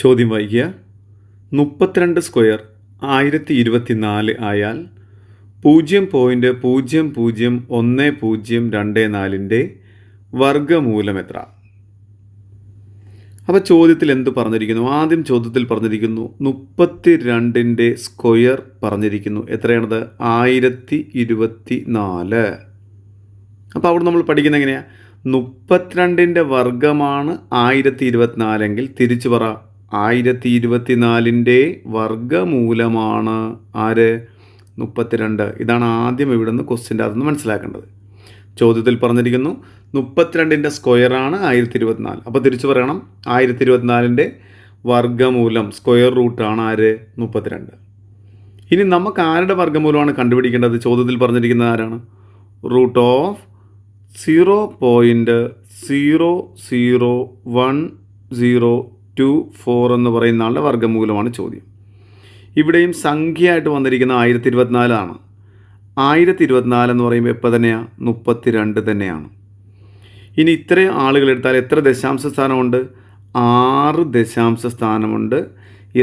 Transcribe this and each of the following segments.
ചോദ്യം വായിക്കുക. 32 സ്ക്വയർ 1024 ആയാൽ 0.001024 വർഗ്ഗമൂലം എത്ര? അപ്പോൾ ചോദ്യത്തിൽ എന്ത് പറഞ്ഞിരിക്കുന്നു? ആദ്യം ചോദ്യത്തിൽ പറഞ്ഞിരിക്കുന്നു 32ൻ്റെ സ്ക്വയർ പറഞ്ഞിരിക്കുന്നു. എത്രയാണത്? 1024. അപ്പോൾ അവിടെ നമ്മൾ പഠിക്കുന്നത് എങ്ങനെയാണ്? 32ൻ്റെ വർഗ്ഗമാണ് 1024 എങ്കിൽ തിരിച്ചു പറ 1024ൻ്റെ വർഗ്ഗമൂലമാണ് ആര്? 32. ഇതാണ് ആദ്യം ഇവിടുന്ന് ക്വസ്റ്റ്യൻ്റെ അകത്തുനിന്ന് മനസ്സിലാക്കേണ്ടത്. ചോദ്യത്തിൽ പറഞ്ഞിരിക്കുന്നു 32ൻ്റെ സ്ക്വയറാണ് 1024. അപ്പോൾ തിരിച്ചു പറയണം 1024ൻ്റെ വർഗ്ഗമൂലം സ്ക്വയർ റൂട്ടാണ് ആര്? 32. ഇനി നമുക്ക് ആരുടെ വർഗ്ഗമൂലമാണ് കണ്ടുപിടിക്കേണ്ടത്? ചോദ്യത്തിൽ പറഞ്ഞിരിക്കുന്നത് ആരാണ്? റൂട്ട് ഓഫ് 0.001024 എന്ന് പറയുന്ന ആളുടെ വർഗ്ഗമൂലമാണ് ചോദ്യം. ഇവിടെയും സംഖ്യയായിട്ട് വന്നിരിക്കുന്ന 1024 ആണ്. 1024 എന്ന് പറയുമ്പോൾ എപ്പോൾ തന്നെയാണ്? 32 തന്നെയാണ്. ഇനി ഇത്രയും ആളുകൾ എടുത്താൽ എത്ര ദശാംശ സ്ഥാനമുണ്ട്? 6 ദശാംശ സ്ഥാനമുണ്ട്.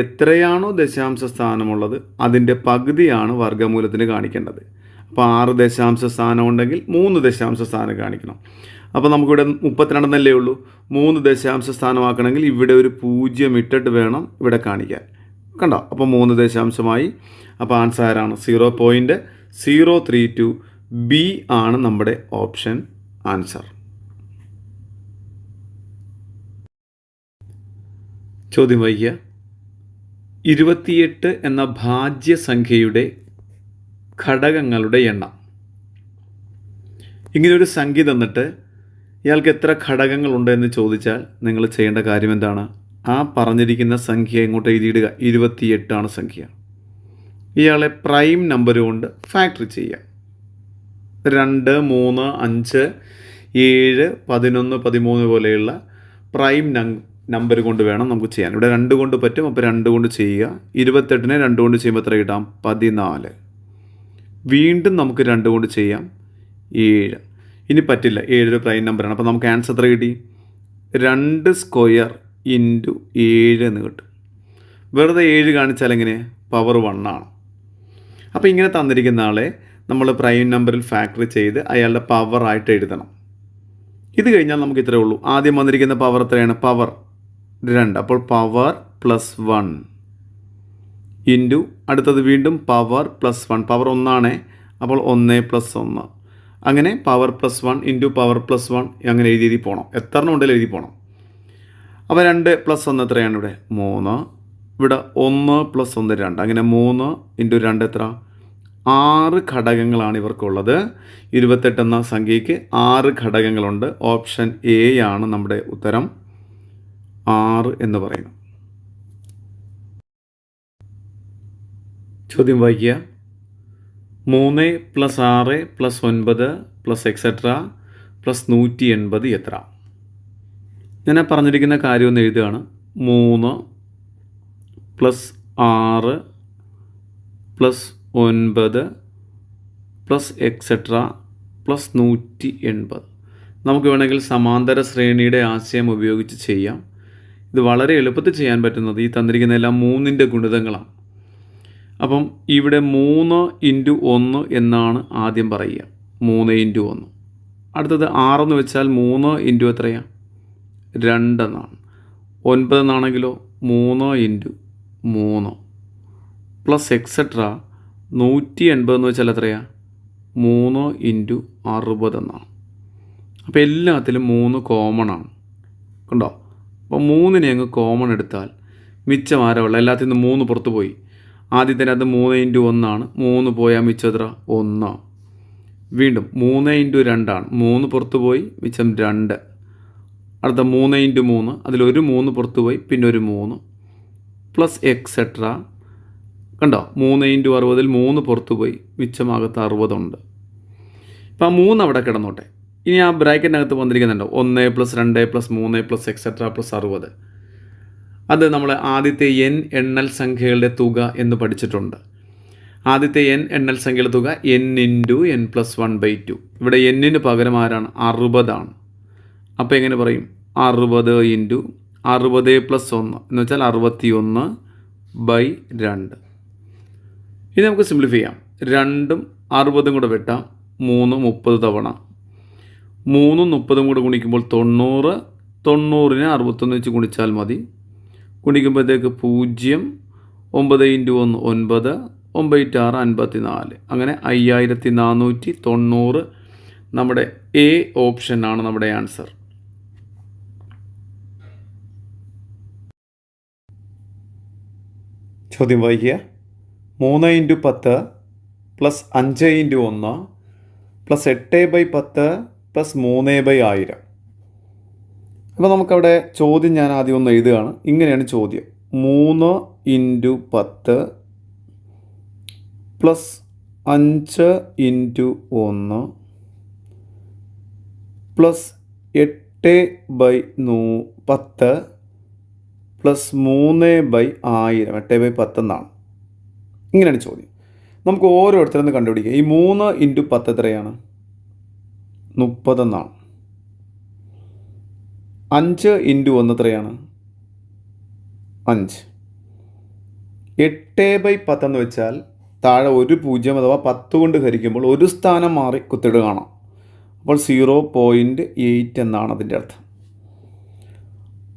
എത്രയാണോ ദശാംശ സ്ഥാനമുള്ളത് അതിൻ്റെ പകുതിയാണ് വർഗ്ഗമൂലത്തിന് കാണിക്കേണ്ടത്. അപ്പോൾ 6 ദശാംശ സ്ഥാനം ഉണ്ടെങ്കിൽ 3 ദശാംശ സ്ഥാനം കാണിക്കണം. അപ്പോൾ നമുക്കിവിടെ 32 എന്നല്ലേ ഉള്ളൂ. 3 ദശാംശ സ്ഥാനമാക്കണമെങ്കിൽ ഇവിടെ ഒരു 0 ഇട്ടിട്ട് വേണം ഇവിടെ കാണിക്കാൻ. കണ്ടോ? അപ്പോൾ 3 ദശാംശമായി. അപ്പോൾ ആൻസർ ആരാണ്? 0.032 ബി ആണ് നമ്മുടെ ഓപ്ഷൻ ആൻസർ. ചോദ്യം വായിക്കുക. 28 എന്ന ഭാജ്യസംഖ്യയുടെ ഘടകങ്ങളുടെ എണ്ണം. ഇങ്ങനെയൊരു സംഖ്യ തന്നിട്ട് ഇയാൾക്ക് എത്ര ഘടകങ്ങളുണ്ട് എന്ന് ചോദിച്ചാൽ നിങ്ങൾ ചെയ്യേണ്ട കാര്യം എന്താണ്? ആ പറഞ്ഞിരിക്കുന്ന സംഖ്യ ഇങ്ങോട്ട് എഴുതിയിടുക. 28 ആണ് സംഖ്യ. ഇയാളെ പ്രൈം നമ്പർ കൊണ്ട് ഫാക്ടറി ചെയ്യുക. 2, 3, 5, 7, 11, 13 പോലെയുള്ള പ്രൈം നമ്പർ കൊണ്ട് വേണം നമുക്ക് ചെയ്യാൻ. ഇവിടെ 2 കൊണ്ട് പറ്റും. അപ്പോൾ 2 കൊണ്ട് ചെയ്യുക. 28നെ 2 കൊണ്ട് ചെയ്യുമ്പോൾ എത്ര കിട്ടാം? 14. വീണ്ടും നമുക്ക് 2 കൊണ്ട് ചെയ്യാം. 7. ഇനി പറ്റില്ല, 7 ഒരു പ്രൈം നമ്പറാണ്. അപ്പോൾ നമുക്ക് ആൻസർ എത്ര കിട്ടി? 2 സ്ക്വയർ ഇൻറ്റു 7 എന്ന് കിട്ടും. വെറുതെ 7 കാണിച്ചാൽ എങ്ങനെ? പവർ 1 ആണ്. അപ്പോൾ ഇങ്ങനെ തന്നിരിക്കുന്ന ആളെ നമ്മൾ പ്രൈം നമ്പറിൽ ഫാക്ടറി ചെയ്ത് അയാളുടെ പവറായിട്ട് എഴുതണം. ഇത് കഴിഞ്ഞാൽ നമുക്ക് ഇത്രയേ ഉള്ളൂ. ആദ്യം വന്നിരിക്കുന്ന പവർ എത്രയാണ്? പവർ 2. അപ്പോൾ പവർ +1 ഇൻറ്റു അടുത്തത് വീണ്ടും പവർ +1. പവർ 1 ആണേ. അപ്പോൾ 1 + 1. അങ്ങനെ പവർ +1 ഇൻറ്റു പവർ +1 അങ്ങനെ എഴുതി പോകണം. എത്രണ്ണം ഉണ്ടെങ്കിലും എഴുതി പോകണം. അപ്പോൾ 2 + 1 എത്രയാണ്? ഇവിടെ 3. ഇവിടെ 1 + 1 2. അങ്ങനെ 3 ഇൻറ്റു 2 എത്ര? 6 ഘടകങ്ങളാണ് ഇവർക്കുള്ളത്. 28 എന്ന സംഖ്യയ്ക്ക് 6 ഘടകങ്ങളുണ്ട്. ഓപ്ഷൻ എ ആണ് നമ്മുടെ ഉത്തരം. 6 എന്ന് പറയുന്നു. ചോദ്യം വായിക്കുക. 3 + 6 + 9 + എക്സെട്ര + 180 എത്ര? ഞാൻ പറഞ്ഞിരിക്കുന്ന കാര്യം ഒന്ന് എഴുതുകയാണ്. 3 + 6 + 9 + എക്സെട്ര + 180. നമുക്ക് വേണമെങ്കിൽ സമാന്തര ശ്രേണിയുടെ ആശയം ഉപയോഗിച്ച് ചെയ്യാം. ഇത് വളരെ എളുപ്പത്തിൽ ചെയ്യാൻ പറ്റുന്നത് ഈ തന്നിരിക്കുന്ന എല്ലാം 3ൻ്റെ ഗുണിതങ്ങളാണ്. അപ്പം ഇവിടെ 3 × 1 എന്നാണ് ആദ്യം പറയുക. 3 × 1. അടുത്തത് 6 എന്ന് വെച്ചാൽ 3 × എത്രയാണ്? 2 എന്നാണ്. 9 എന്നാണെങ്കിലോ 3 × 3 + എക്സെട്ര 180 എന്ന് വെച്ചാൽ എത്രയാണ്? 3 × 60 എന്നാണ്. അപ്പോൾ എല്ലാത്തിലും 3 കോമൺ ആണ്. കണ്ടോ? അപ്പോൾ 3നെ അങ്ങ് കോമൺ എടുത്താൽ മിച്ചം ആരാ ഉള്ളത്? എല്ലാത്തിൽ നിന്ന് 3 പുറത്ത് പോയി. ആദ്യത്തേന് അത് 3 × 1 ആണ്. 3 പോയാൽ മിച്ചം എത്ര? 1. വീണ്ടും 3 × 2 ആണ്. 3 പുറത്ത് പോയി, മിച്ചം 2. അടുത്ത 3 × 3, അതിലൊരു 3 പുറത്ത് പോയി, പിന്നെ ഒരു 3 + എക്സെട്ര. കണ്ടോ? 3 × 60ൽ 3 പുറത്ത് പോയി, മിച്ചമാകത്ത് 60 ഉണ്ട്. ഇപ്പം ആ 3 അവിടെ കിടന്നോട്ടെ. ഇനി ആ ബ്രാക്കറ്റിനകത്ത് വന്നിരിക്കുന്നുണ്ടോ? 1 + 2 + 3 + എക്സെട്ര + 60. അത് നമ്മൾ ആദ്യത്തെ n എണ്ണൽ സംഖ്യകളുടെ തുക എന്ന് പഠിച്ചിട്ടുണ്ട്. ആദ്യത്തെ n എണ്ണൽ സംഖ്യയുടെ തുക n × n+1/2. ഇവിടെ n-ന് പകരം ആരാണ്? 60 ആണ്. അപ്പോൾ എങ്ങനെ പറയും? 60 × 60+1 എന്ന് വെച്ചാൽ 61/2. ഇനി നമുക്ക് സിംപ്ലിഫൈ ചെയ്യാം. 2ഉം 60ഉം കൂടെ വെട്ടാം. 3 30 തവണ. 3ഉം 30ഉം കൂടെ ഗുണിക്കുമ്പോൾ 90. 90നെ 61 വെച്ച് ഗുണിച്ചാൽ മതി. ഗുണിക്കുമ്പോഴത്തേക്ക് 0. 9 × 1 9. 9 × 6 54. അങ്ങനെ 5490. നമ്മുടെ എ ഓപ്ഷനാണ് നമ്മുടെ ആൻസർ. ചോദ്യം വായിക്കുക. 3 × 10 + 5 × 1 + 8/10 + 3/1000. അപ്പോൾ നമുക്കവിടെ ചോദ്യം ഞാൻ ആദ്യം ഒന്ന് എഴുതുകയാണ്. ഇങ്ങനെയാണ് ചോദ്യം. 3 × 10 + 5 × 1 + 8/10 + 3/1000. 8/10 എന്നാണ്. ഇങ്ങനെയാണ് ചോദ്യം. നമുക്ക് ഓരോരുത്തരും കണ്ടുപിടിക്കുക. ഈ 3 × 10 എത്രയാണ്? 30 എന്നാണ്. 5 × 1 എത്രയാണ്? 5. 8/10 എന്ന് വെച്ചാൽ താഴെ ഒരു 0 അഥവാ 10 കൊണ്ട് ഹരിക്കുമ്പോൾ ഒരു സ്ഥാനം മാറി കുത്തിടുകയാണ്. അപ്പോൾ 0.8 എന്നാണ് അതിൻ്റെ അർത്ഥം.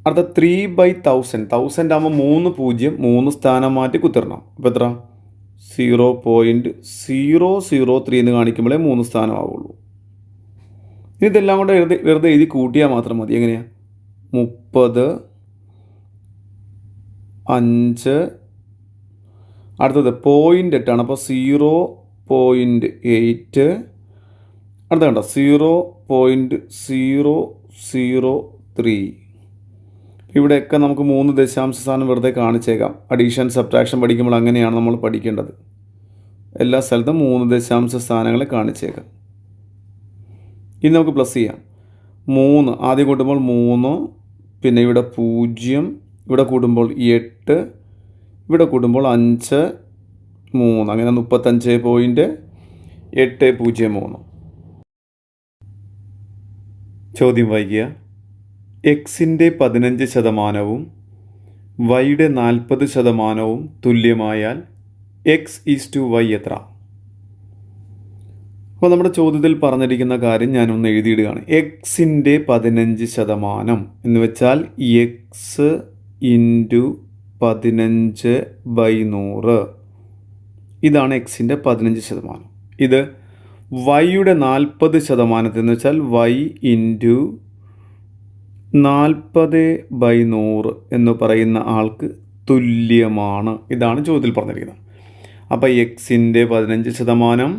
അടുത്ത 3/1000. 1000 ആകുമ്പോൾ 3 0 3 സ്ഥാനം മാറ്റി കുത്തിടണം. അപ്പോൾ എത്ര? 0.003 എന്ന് കാണിക്കുമ്പോഴേ 3 സ്ഥാനം ആവുള്ളൂ. ഇതെല്ലാം കൂടെ വെറുതെ എഴുതി കൂട്ടിയാൽ മാത്രം മതി. എങ്ങനെയാണ്? 30 5. അടുത്തത് 0.8 അപ്പോൾ 0.8. അടുത്ത കണ്ടോ 0.003. ഇവിടെയൊക്കെ നമുക്ക് 3 ദശാംശ സ്ഥാനം വെറുതെ കാണിച്ചേക്കാം. അഡീഷൻ സബ്ട്രാക്ഷൻ പഠിക്കുമ്പോൾ അങ്ങനെയാണ് നമ്മൾ പഠിക്കേണ്ടത്. എല്ലാ സ്ഥലത്തും 3 ദശാംശ സ്ഥാനങ്ങളെ കാണിച്ചേക്കാം. ഇനി നമുക്ക് പ്ലസ് ചെയ്യാം. 3 ആദ്യം കൂട്ടുമ്പോൾ 3, പിന്നെ ഇവിടെ 0, ഇവിടെ കൂടുമ്പോൾ 8, ഇവിടെ കൂടുമ്പോൾ 5 3. അങ്ങനെ 35.803. ചോദ്യം വായിക്കുക. എക്സിൻ്റെ 15% വൈയുടെ 40% തുല്യമായാൽ x/y എത്ര? അപ്പോൾ നമ്മുടെ ചോദ്യത്തിൽ പറഞ്ഞിരിക്കുന്ന കാര്യം ഞാനൊന്ന് എഴുതിയിടുകയാണ്. എക്സിൻ്റെ 15% എന്ന് വെച്ചാൽ x × 15/100. ഇതാണ് എക്സിൻ്റെ 15%. ഇത് വൈയുടെ 40% എന്ന് വെച്ചാൽ y × 40/100 എന്ന് പറയുന്ന ആൾക്ക് തുല്യമാണ്. ഇതാണ് ചോദ്യത്തിൽ പറഞ്ഞിരിക്കുന്നത്. അപ്പോൾ എക്സിൻ്റെ 15%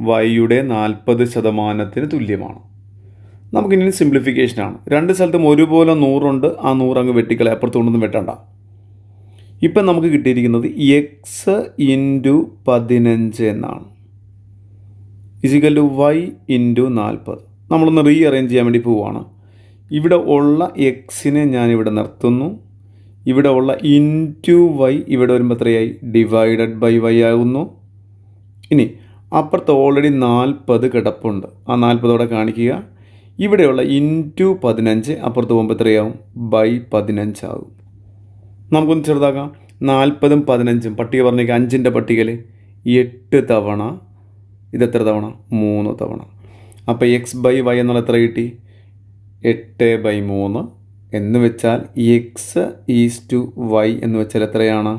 വൈയുടെ 40%-ന് തുല്യമാണ്. നമുക്കിനി സിംപ്ലിഫിക്കേഷനാണ്. രണ്ട് സ്ഥലത്തും ഒരുപോലെ 100 ഉണ്ട്. ആ 100 അങ്ങ് വെട്ടിക്കളെ, അപ്പുറത്തുകൊണ്ടൊന്നും വെട്ടണ്ട. ഇപ്പം നമുക്ക് കിട്ടിയിരിക്കുന്നത് x × 15 എന്നാണ്. y × 40. നമ്മളൊന്ന് റീ അറേഞ്ച് ചെയ്യാൻ വേണ്ടി പോവുകയാണ്. ഇവിടെ ഉള്ള എക്സിനെ ഞാനിവിടെ നിർത്തുന്നു. ഇവിടെ ഉള്ള × y ഇവിടെ വരുമ്പോൾ എത്രയായി? /y ആകുന്നു. ഇനി അപ്പുറത്ത് ഓൾറെഡി 40 കിടപ്പുണ്ട്. ആ 40 അവിടെ കാണിക്കുക. ഇവിടെയുള്ള × 15 അപ്പുറത്ത് പോകുമ്പോൾ എത്രയാവും? /15 ആകും. നമുക്കൊന്ന് ചെറുതാക്കാം. 40ഉം 15ഉം പട്ടിക പറഞ്ഞേക്കുക. 5ൻ്റെ പട്ടികയിൽ 8 തവണ. ഇതെത്ര തവണ? 3 തവണ. അപ്പോൾ x/y എന്നുള്ള എത്ര കിട്ടി? 8/3 എന്ന് വെച്ചാൽ x/y എന്ന് വെച്ചാൽ എത്രയാണ്?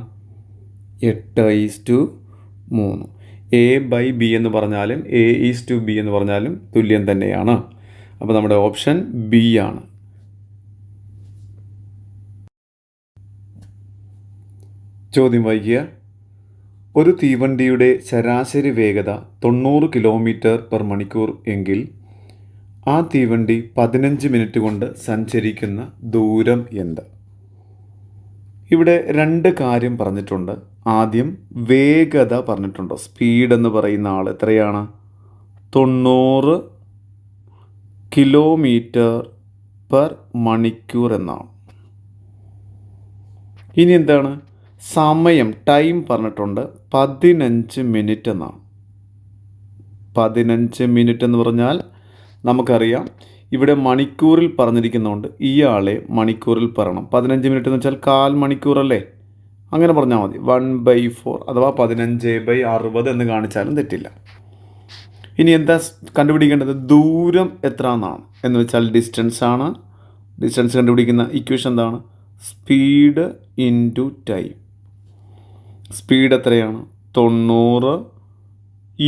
8/3. a/b എന്ന് പറഞ്ഞാലും a/b എന്ന് പറഞ്ഞാലും തുല്യം തന്നെയാണ്. അപ്പോൾ നമ്മുടെ ഓപ്ഷൻ ബി ആണ്. ചോദ്യം വായിക്കുക. ഒരു തീവണ്ടിയുടെ ശരാശരി വേഗത 90 km/മണിക്കൂർ എങ്കിൽ ആ തീവണ്ടി 15 മിനിറ്റ് കൊണ്ട് സഞ്ചരിക്കുന്ന ദൂരം എന്ത്? ഇവിടെ 2 കാര്യം പറഞ്ഞിട്ടുണ്ട്. ആദ്യം വേഗത പറഞ്ഞിട്ടുണ്ട്. സ്പീഡ് എന്ന് പറയുന്ന ആൾ എത്രയാണ്? 90 km/മണിക്കൂർ എന്നാണ്. ഇനി എന്താണ്? സമയം, ടൈം പറഞ്ഞിട്ടുണ്ട്. 15 മിനിറ്റ് എന്നാണ്. 15 മിനിറ്റ് എന്ന് പറഞ്ഞാൽ നമുക്കറിയാം ഇവിടെ മണിക്കൂറിൽ പറഞ്ഞിരിക്കുന്നതുകൊണ്ട് ഇയാളെ മണിക്കൂറിൽ പറയണം. 15 മിനിറ്റ് എന്ന് വെച്ചാൽ 1/4 മണിക്കൂറല്ലേ, അങ്ങനെ പറഞ്ഞാൽ മതി. 1/4 അഥവാ 15/60 എന്ന് കാണിച്ചാലും തെറ്റില്ല. ഇനി എന്താ കണ്ടുപിടിക്കേണ്ടത്? ദൂരം എത്ര എന്നാണ്. എന്ന് വെച്ചാൽ ഡിസ്റ്റൻസ് ആണ്. ഡിസ്റ്റൻസ് കണ്ടുപിടിക്കുന്ന ഇക്വേഷൻ എന്താണ്? Speed into time. സ്പീഡ് എത്രയാണ്? 90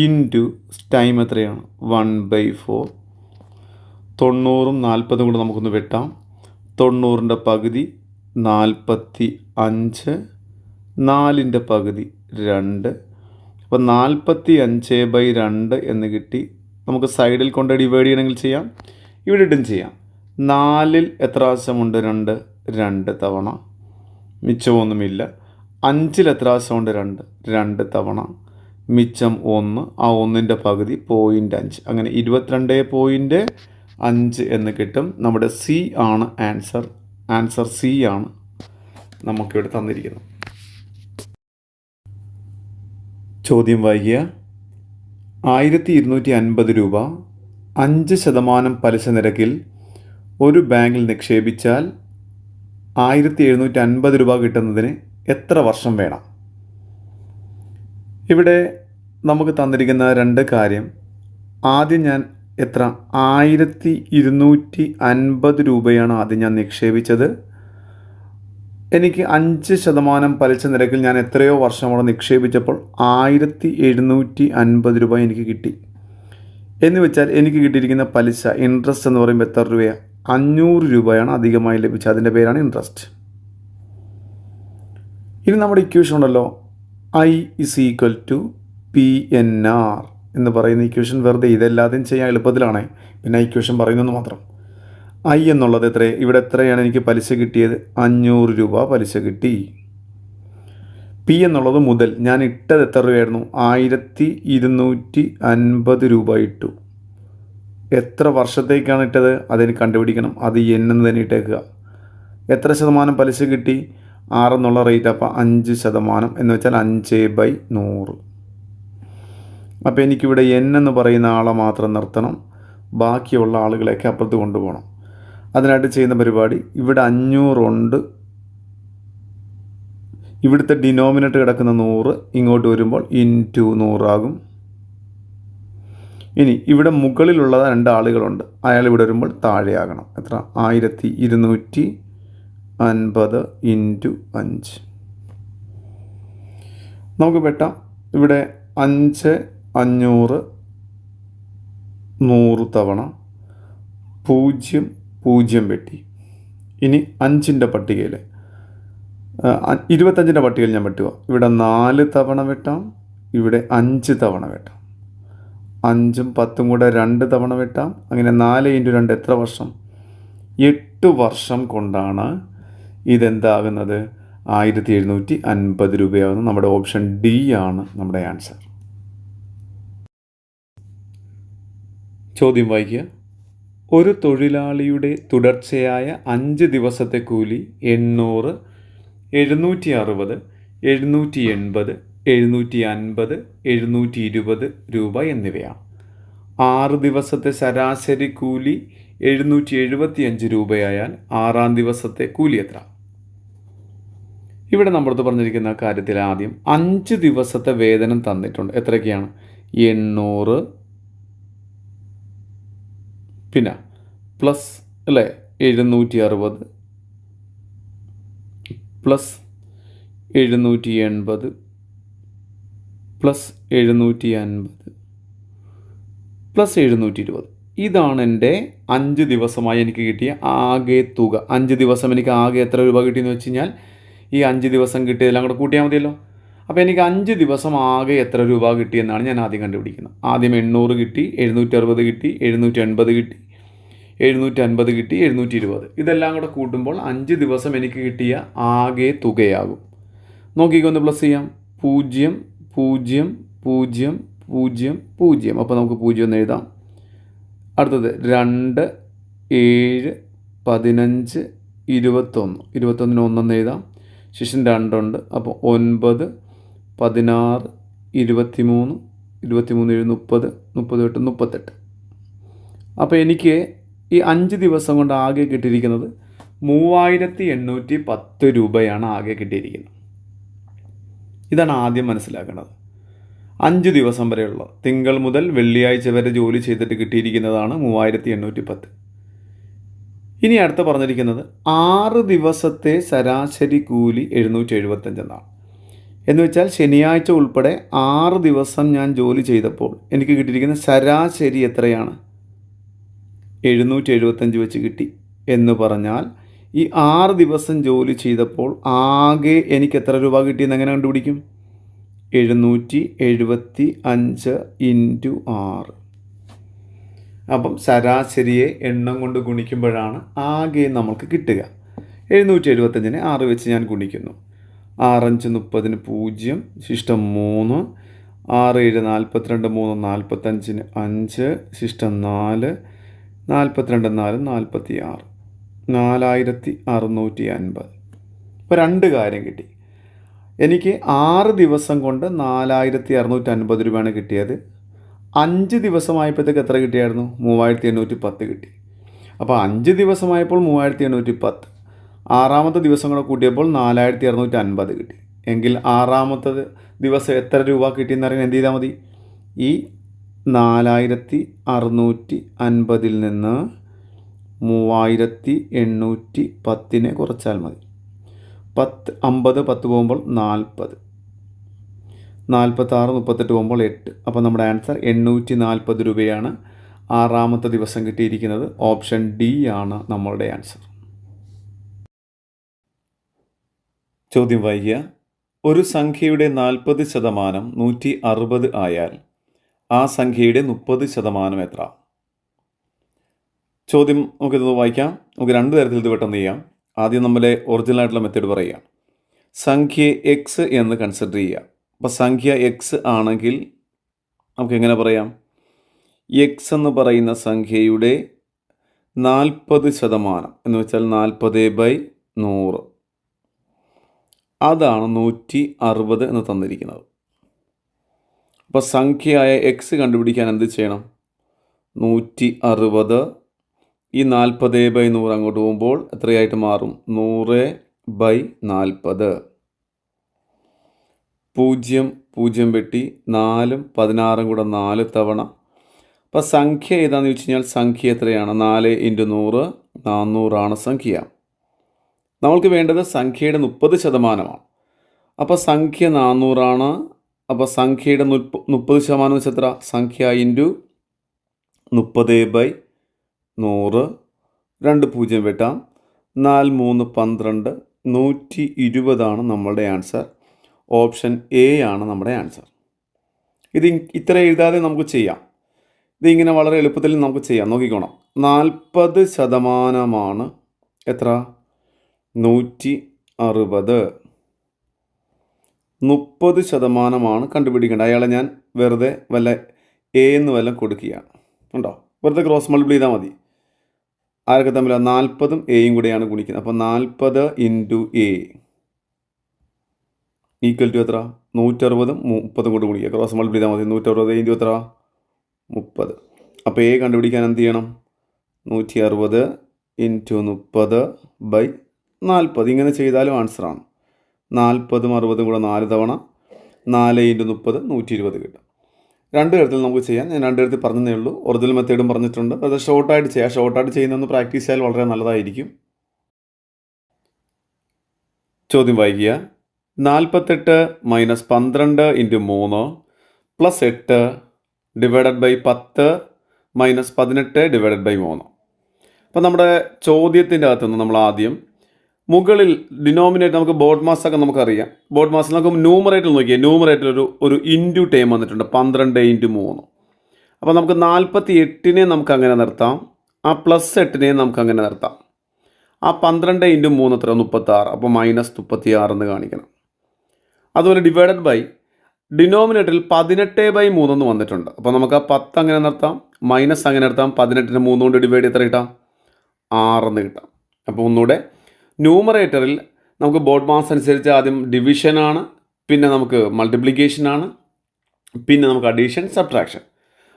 ഇൻറ്റു ടൈം എത്രയാണ്? 1/4. 90ഉം 40ഉം കൂടെ നമുക്കൊന്ന് വെട്ടാം. 90ൻ്റെ പകുതി 45, 4ൻ്റെ പകുതി 2. അപ്പോൾ 45/2 എന്ന് കിട്ടി. നമുക്ക് സൈഡിൽ കൊണ്ട് ഡിവൈഡ് ചെയ്യണമെങ്കിൽ ചെയ്യാം, ഇവിടെ ഇട്ടും ചെയ്യാം. 4ൽ എത്ര പ്രാവശ്യമുണ്ട്? 2 തവണ, മിച്ചമൊന്നുമില്ല. 5ൽ എത്ര പ്രാവശ്യമുണ്ട്? 2 തവണ, മിച്ചം 1. ആ 1ൻ്റെ പകുതി 0.5. അങ്ങനെ 22.5 എന്ന് കിട്ടും. നമ്മുടെ സി ആണ് ആൻസർ. ആൻസർ സി ആണ് നമുക്കിവിടെ തന്നിരിക്കുന്നത്. ചോദ്യം വായിക്കുക. 1250 രൂപ 5% പലിശ നിരക്കിൽ ഒരു ബാങ്കിൽ നിക്ഷേപിച്ചാൽ 1750 രൂപ കിട്ടുന്നതിന് എത്ര വർഷം വേണം? ഇവിടെ നമുക്ക് തന്നിരിക്കുന്ന 2 കാര്യം. ആദ്യം ഞാൻ 1250 രൂപയാണ് ആദ്യം ഞാൻ നിക്ഷേപിച്ചത്. എനിക്ക് 5% പലിശ നിരക്കിൽ ഞാൻ എത്രയോ വർഷം അവിടെ നിക്ഷേപിച്ചപ്പോൾ 1750 രൂപ എനിക്ക് കിട്ടി. എന്ന് വെച്ചാൽ എനിക്ക് കിട്ടിയിരിക്കുന്ന പലിശ, ഇൻട്രസ്റ്റ് എന്ന് പറയുമ്പോൾ എത്ര രൂപയാണ്? 500 രൂപയാണ് അധികമായി ലഭിച്ചത്. അതിൻ്റെ പേരാണ് ഇൻട്രസ്റ്റ്. ഇനി നമ്മുടെ ഇക്വേഷൻ ഉണ്ടല്ലോ, I = PNR എന്ന് പറയുന്ന ഇക്വേഷൻ. വെറുതെ ഇതെല്ലാതെയും ചെയ്യാൻ എളുപ്പത്തിലാണ്, പിന്നെ ഇക്വേഷൻ പറയുന്നത് മാത്രം. I എന്നുള്ളത് ഇവിടെ എത്രയാണ് എനിക്ക് പലിശ കിട്ടിയത്? 500 രൂപ പലിശ കിട്ടി. P എന്നുള്ളത് മുതൽ ഞാൻ ഇട്ടത് എത്ര രൂപയായിരുന്നു? 1250 രൂപ ഇട്ടു. എത്ര വർഷത്തേക്കാണ് ഇട്ടത് അതെനിക്ക് കണ്ടുപിടിക്കണം. അത് N എന്ന് തന്നെ ഇട്ടേക്കുക. എത്ര ശതമാനം പലിശ കിട്ടി? 6 എന്നുള്ള റേറ്റ്. അപ്പോൾ 5% എന്ന് വെച്ചാൽ 5/100. അപ്പോൾ എനിക്കിവിടെ N എന്ന് പറയുന്ന ആളെ മാത്രം നിർത്തണം, ബാക്കിയുള്ള ആളുകളെയൊക്കെ അപ്പുറത്ത് കൊണ്ടുപോകണം. അതിനായിട്ട് ചെയ്യുന്ന പരിപാടി, ഇവിടെ 500 ഉണ്ട്, ഇവിടുത്തെ ഡിനോമിനേറ്റർ കിടക്കുന്ന 100 ഇങ്ങോട്ട് വരുമ്പോൾ ഇൻറ്റു 100 ആകും. ഇനി ഇവിടെ മുകളിലുള്ള 2 ആളുകളുണ്ട്, അയാൾ ഇവിടെ വരുമ്പോൾ താഴെയാകണം. എത്ര? 1250 ഇൻറ്റു 5. നമുക്ക് വെട്ടാം. ഇവിടെ 5, 500, 100 തവണ 0, 0 വെട്ടി. ഇനി 5ൻ്റെ പട്ടികയിൽ 25ൻ്റെ പട്ടികയിൽ ഞാൻ വെട്ടുക. ഇവിടെ 4 തവണ വെട്ടാം, ഇവിടെ 5 തവണ വെട്ടാം. 5ഉം 10ഉം കൂടെ 2 തവണ വെട്ടാം. അങ്ങനെ 4 × 2 എത്ര വർഷം? 8 വർഷം കൊണ്ടാണ് ഇതെന്താകുന്നത്? 1750 രൂപയാകുന്നത്. നമ്മുടെ ഓപ്ഷൻ ഡി ആണ് നമ്മുടെ ആൻസർ. ചോദ്യം വായിക്കുക. ഒരു തൊഴിലാളിയുടെ തുടർച്ചയായ 5 ദിവസത്തെ കൂലി 800, 760, 780, 750, 720 രൂപ എന്നിവയാണ്. 6 ദിവസത്തെ ശരാശരി കൂലി 775 രൂപയായാൽ 6-ാം ദിവസത്തെ കൂലി എത്ര? ഇവിടെ നമ്മളടുത്ത് പറഞ്ഞിരിക്കുന്ന കാര്യത്തിൽ ആദ്യം 5 ദിവസത്തെ വേതനം തന്നിട്ടുണ്ട്. എത്രയൊക്കെയാണ്? 800, പിന്നെ പ്ലസ് അല്ലേ 760, പ്ലസ് 780, പ്ലസ് 750, പ്ലസ് 720. ഇതാണ് എൻ്റെ 5 ദിവസമായി എനിക്ക് കിട്ടിയ ആകെ തുക. 5 ദിവസം എനിക്ക് ആകെ എത്ര രൂപ കിട്ടിയെന്ന് വെച്ച് കഴിഞ്ഞാൽ ഈ 5 ദിവസം കിട്ടിയതെല്ലാം കൂടെ കൂട്ടിയാൽ മതിയല്ലോ. അപ്പോൾ എനിക്ക് 5 ദിവസം ആകെ എത്ര രൂപ കിട്ടിയെന്നാണ് ഞാൻ ആദ്യം കണ്ടുപിടിക്കുന്നത്. ആദ്യം 800 കിട്ടി, 760 കിട്ടി, 780 കിട്ടി, 750 കിട്ടി, 720. ഇതെല്ലാം കൂടെ കൂട്ടുമ്പോൾ 5 ദിവസം എനിക്ക് കിട്ടിയ ആകെ തുകയാകും. നോക്കിക്കൊന്ന് പ്ലസ് ചെയ്യാം. 0, 0, 0, 0, 0. അപ്പോൾ നമുക്ക് 0 എന്ന് എഴുതാം. അടുത്തത് 2, 7, 15, 21. 21-ന് 1 എന്ന് എഴുതാം. ശേഷം 2 ഉണ്ട്. അപ്പോൾ 9, 16, 23, 23, 7, 30, 30, 38. അപ്പോൾ എനിക്ക് ഈ 5 ദിവസം കൊണ്ട് ആകെ കിട്ടിയിരിക്കുന്നത് 3810 രൂപയാണ് ആകെ കിട്ടിയിരിക്കുന്നത്. ഇതാണ് ആദ്യം മനസ്സിലാക്കേണ്ടത്. 5 ദിവസം വരെയുള്ള തിങ്കൾ മുതൽ വെള്ളിയാഴ്ച വരെ ജോലി ചെയ്തിട്ട് കിട്ടിയിരിക്കുന്നതാണ് 3810. ഇനി അടുത്ത പറഞ്ഞിരിക്കുന്നത് 6 ദിവസത്തെ ശരാശരി കൂലി 775 എന്നാണ്. എന്ന് വെച്ചാൽ ശനിയാഴ്ച ഉൾപ്പെടെ 6 ദിവസം ഞാൻ ജോലി ചെയ്തപ്പോൾ എനിക്ക് കിട്ടിയിരിക്കുന്ന ശരാശരി എത്രയാണ്? 775 വെച്ച് കിട്ടി. എന്ന് പറഞ്ഞാൽ ഈ 6 ദിവസം ജോലി ചെയ്തപ്പോൾ ആകെ എനിക്ക് എത്ര രൂപ കിട്ടിയെന്ന് എങ്ങനെ കണ്ടുപിടിക്കും? 775 ഇൻറ്റു 6. അപ്പം ശരാശരിയെ എണ്ണം കൊണ്ട് ഗുണിക്കുമ്പോഴാണ് ആകെ നമുക്ക് കിട്ടുക. 775-നെ 6 വെച്ച് ഞാൻ ഗുണിക്കുന്നു. 6 5 30 0, ശിഷ്ടം 3, 6 7 42, 3 45, 5, ശിഷ്ടം 4, 42 4 46, 4650. ഇപ്പോൾ 2 കാര്യം കിട്ടി. എനിക്ക് 6 ദിവസം കൊണ്ട് 4650 രൂപയാണ് കിട്ടിയത്. 5 ദിവസമായപ്പോഴത്തേക്ക് എത്ര കിട്ടിയായിരുന്നു? 3810 കിട്ടി. അപ്പോൾ 5 ദിവസമായപ്പോൾ 3810, 6-ാമത്തെ ദിവസം കൂടെ കൂട്ടിയപ്പോൾ 4650 കിട്ടി. എങ്കിൽ 6-ാമത്തെ ദിവസം എത്ര രൂപ കിട്ടിയെന്നറിയാൻ എന്ത് ചെയ്താൽ മതി? ഈ 4650 നിന്ന് 3810 കുറച്ചാൽ മതി. 10 50 10 പോകുമ്പോൾ 40, 46 38 പോകുമ്പോൾ 8. അപ്പോൾ നമ്മുടെ ആൻസർ 840 രൂപയാണ് 6-ാമത്തെ ദിവസം കിട്ടിയിരിക്കുന്നത്. ഓപ്ഷൻ ഡി ആണ് നമ്മളുടെ ആൻസർ. ചോദ്യം വായിക്കുക. ഒരു സംഖ്യയുടെ 40% 160 ആയാൽ ആ സംഖ്യയുടെ 30% എത്ര? ചോദ്യം നമുക്കിത് വായിക്കാം. നമുക്ക് 2 തരത്തിൽ ഇത് പെട്ടെന്ന് ചെയ്യാം. ആദ്യം നമ്മളെ ഒറിജിനലായിട്ടുള്ള മെത്തേഡ് പറയുക. സംഖ്യ എക്സ് എന്ന് കൺസിഡർ ചെയ്യുക. അപ്പോൾ സംഖ്യ എക്സ് ആണെങ്കിൽ നമുക്ക് എങ്ങനെ പറയാം? എക്സ് എന്ന് പറയുന്ന സംഖ്യയുടെ 40% എന്ന് വെച്ചാൽ 40/100, അതാണ് 160 എന്ന് തന്നിരിക്കുന്നത്. അപ്പോൾ സംഖ്യയായ എക്സ് കണ്ടുപിടിക്കാൻ എന്ത് ചെയ്യണം? 160 ഈ 40/100 അങ്ങോട്ട് പോകുമ്പോൾ എത്രയായിട്ട് മാറും? 100/40. 0 0 വെട്ടി 4 16 കൂടെ 4 തവണ. അപ്പോൾ സംഖ്യ ഏതാണെന്ന് ചോദിച്ചു കഴിഞ്ഞാൽ സംഖ്യ എത്രയാണ്? 4 × 100 400 സംഖ്യ. നമ്മൾക്ക് വേണ്ടത് സംഖ്യയുടെ 30%. അപ്പോൾ സംഖ്യ 400. അപ്പോൾ സംഖ്യയുടെ 30% വെച്ച് എത്ര? സംഖ്യ ഇൻറ്റു 30/100. 2 0 വെട്ടാം. 4 3 12 120 നമ്മളുടെ ആൻസർ. ഓപ്ഷൻ എ ആണ് നമ്മുടെ ആൻസർ. ഇത് ഇത്ര എഴുതാതെ നമുക്ക് ചെയ്യാം. ഇതിങ്ങനെ വളരെ എളുപ്പത്തിൽ നമുക്ക് ചെയ്യാം. നോക്കിക്കോണം. 40% എത്ര? 160. 30% കണ്ടുപിടിക്കേണ്ടത്. അയാളെ ഞാൻ വെറുതെ വല്ല എ എന്ന് വല്ലതും കൊടുക്കുകയാണ്. ഉണ്ടോ? വെറുതെ ക്രോസ് മൾട്ടിപ്ലൈ ചെയ്താൽ മതി. ആരൊക്കെ തമ്മിലാണ്? 40ഉം എയും കൂടെയാണ് ഗുണിക്കുന്നത്. അപ്പോൾ 40 × എ ഈക്വൽ ടു എത്ര? 160ഉം 30ഉം കൂടെ ഗുണിക്കുക. ക്രോസ് മൾട്ടിപ്ലൈ ചെയ്താൽ മതി. 160 × എത്ര? 30. അപ്പോൾ എ കണ്ടുപിടിക്കാൻ എന്ത് ചെയ്യണം? 160 × 30/40. ഇങ്ങനെ ചെയ്താലും ആൻസറാണ്. 40ഉം 60ഉം കൂടെ 4 തവണ 4 × 30 120 കിട്ടും. 2 തരത്തിൽ നമുക്ക് ചെയ്യാം. ഞാൻ 2 തരത്തിൽ പറഞ്ഞതേ ഉള്ളൂ. ഒറിജിനൽ മെത്തേഡും പറഞ്ഞിട്ടുണ്ട്. അത് ഷോർട്ടായിട്ട് ചെയ്യാം. ഷോർട്ടായിട്ട് ചെയ്യുന്നതൊന്ന് പ്രാക്ടീസ് ചെയ്യാൻ വളരെ നല്ലതായിരിക്കും. ചോദ്യം വായിക്കുക. 48 - 12 × 3 + 8 ÷ 10 - 18 ÷ 3. അപ്പോൾ നമ്മുടെ ചോദ്യത്തിൻ്റെ അകത്തുനിന്ന് നമ്മൾ ആദ്യം മുകളിൽ ഡിനോമിനേറ്റർ നമുക്ക് ബോർഡ് മാസ് ഒക്കെ നമുക്കറിയാം. ബോർഡ് മാസ് നമുക്ക് ന്യൂമറേറ്റർ നോക്കിയാൽ ന്യൂമറേറ്റർ ഒരു ഇൻറ്റു ടൈം വന്നിട്ടുണ്ട് 12 × 3. അപ്പോൾ നമുക്ക് 48നെ നമുക്ക് അങ്ങനെ നിർത്താം. ആ +8നെ നമുക്ക് അങ്ങനെ നിർത്താം. ആ 12 × 3 എത്ര? 36. അപ്പോൾ -36 എന്ന് കാണിക്കണം. അതുപോലെ ഡിവൈഡഡ് ബൈ ഡിനോമിനേറ്ററിൽ 18/3 എന്ന് വന്നിട്ടുണ്ട്. അപ്പോൾ നമുക്ക് ആ 10 അങ്ങനെ നിർത്താം, മൈനസ് അങ്ങനെ നിർത്താം. 18നെ 3 കൊണ്ട് ഡിവൈഡ് എത്ര കിട്ടാം? 6 എന്ന് കിട്ടാം. അപ്പോൾ ഒന്നുകൂടെ ന്യൂമറേറ്ററിൽ നമുക്ക് ബോർഡ് മാസ് അനുസരിച്ച് ആദ്യം ഡിവിഷനാണ്, പിന്നെ നമുക്ക് മൾട്ടിപ്ലിക്കേഷനാണ്, പിന്നെ നമുക്ക് അഡീഷൻ സബ്ട്രാക്ഷൻ.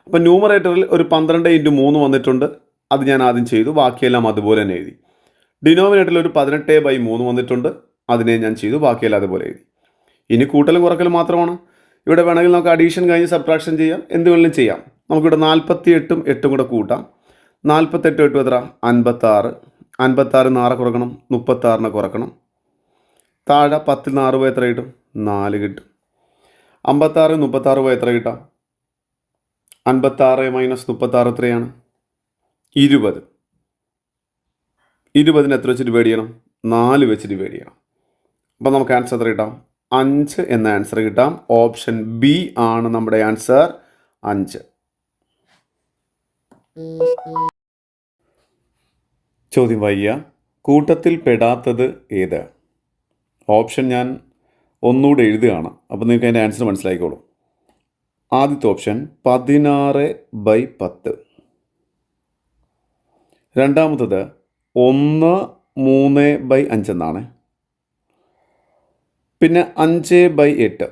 അപ്പോൾ ന്യൂമറേറ്ററിൽ ഒരു 12 × 3 വന്നിട്ടുണ്ട്. അത് ഞാൻ ആദ്യം ചെയ്തു, ബാക്കിയെല്ലാം അതുപോലെ തന്നെ എഴുതി. ഡിനോമിനേറ്ററിൽ ഒരു 18/3 വന്നിട്ടുണ്ട്, അതിനെ ഞാൻ ചെയ്തു, ബാക്കിയെല്ലാം അതുപോലെ എഴുതി. ഇനി കൂട്ടലും കുറക്കലും മാത്രമാണ്. ഇവിടെ വേണമെങ്കിൽ നമുക്ക് അഡീഷൻ കഴിഞ്ഞ് സബ്ട്രാക്ഷൻ ചെയ്യാം, എന്ത് വേണമെങ്കിലും ചെയ്യാം. നമുക്കിവിടെ 48ഉം 8ഉം കൂടെ കൂട്ടാം. 48 8 എത്ര? 56. 56 6 കുറക്കണം, 36 കുറക്കണം. താഴെ 10 6 പോയി എത്ര കിട്ടും? 4 കിട്ടും. 56 36 പോയി എത്ര കിട്ടാം? 56 - 36 എത്രയാണ്? 20. 20ന് എത്ര വെച്ച് ഡിവൈഡ് ചെയ്യണം? 4 വെച്ച് ഡിവൈഡ് ചെയ്യണം. അപ്പോൾ നമുക്ക് ആൻസർ എത്ര കിട്ടാം? 5 എന്ന ആൻസർ കിട്ടാം. ഓപ്ഷൻ ബി ആണ് നമ്മുടെ ആൻസർ, 5. ചോദ്യം വായിക്കുക. കൂട്ടത്തിൽ പെടാത്തത് ഏത്? ഓപ്ഷൻ ഞാൻ ഒന്നുകൂടെ എഴുതുകയാണ്, അപ്പോൾ നിങ്ങൾക്ക് അതിൻ്റെ ആൻസർ മനസ്സിലാക്കിക്കോളൂ. ആദ്യത്തെ ഓപ്ഷൻ 16/10. രണ്ടാമത്തത് 1 3/5 എന്നാണ്. പിന്നെ 5/8,